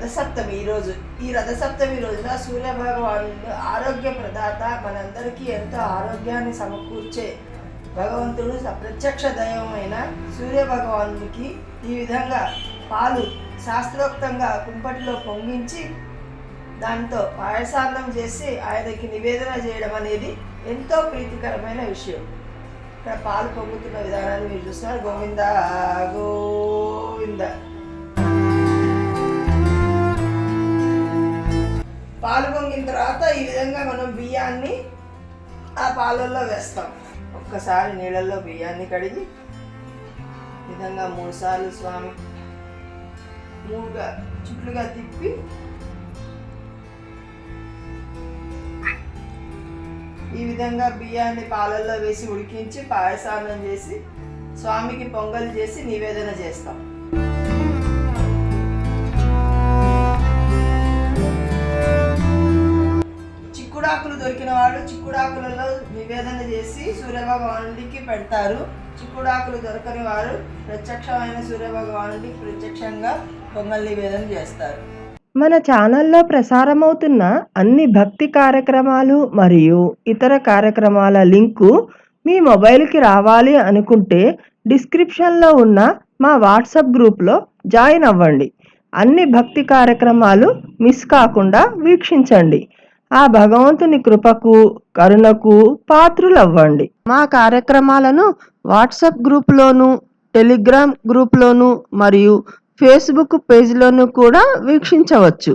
రథసప్తమి ఈరోజు. ఈ రథసప్తమి రోజున సూర్యభగవానుడు ఆరోగ్య ప్రదాత, మనందరికీ ఎంతో ఆరోగ్యాన్ని సమకూర్చే భగవంతుడు ప్రత్యక్ష దైవమైన సూర్యభగవానుడికి ఈ విధంగా పాలు శాస్త్రోక్తంగా కుంపటిలో పొంగించి దాంతో పాయసాన్నం చేసి ఆయనకి నివేదన చేయడం అనేది ఎంతో ప్రీతికరమైన విషయం. ఇక్కడ పాలు పొంగుతున్న విధానాన్ని మీరు చూస్తున్నారు. గోవింద గోవింద. పాలు పొంగిన తర్వాత ఈ విధంగా మనం బియ్యాన్ని ఆ పాలల్లో వేస్తాం. ఒక్కసారి నీళ్ళల్లో బియ్యాన్ని కడిగి ఈ విధంగా 3 సార్లు స్వామి 3గా చుట్లుగా తిప్పి ఈ విధంగా బియ్యాన్ని పాలల్లో వేసి ఉడికించి పాయసాన్నం చేసి స్వామికి పొంగల్ చేసి నివేదన చేస్తాం. చిక్కుడాకులు దొరికిన వాళ్ళు చిక్కుడాకులలో నివేదన చేసి సూర్యభగవానుడికి పెడతారు. చిక్కుడాకులు దొరకని వారు ప్రత్యక్షమైన సూర్యభగవానుడికి ప్రత్యక్షంగా పొంగల్ నివేదన చేస్తారు. మన ఛానల్లో ప్రసారమవుతున్న అన్ని భక్తి కార్యక్రమాలు మరియు ఇతర కార్యక్రమాల లింకు మీ మొబైల్కి రావాలి అనుకుంటే డిస్క్రిప్షన్లో ఉన్న మా వాట్సాప్ గ్రూప్లో జాయిన్ అవ్వండి. అన్ని భక్తి కార్యక్రమాలు మిస్ కాకుండా వీక్షించండి. ఆ భగవంతుని కృపకు కరుణకు పాత్రులవ్వండి. మా కార్యక్రమాలను వాట్సాప్ గ్రూప్లోను, టెలిగ్రామ్ గ్రూప్లోను మరియు ఫేస్బుక్ పేజ్లోనూ కూడా వీక్షించవచ్చు.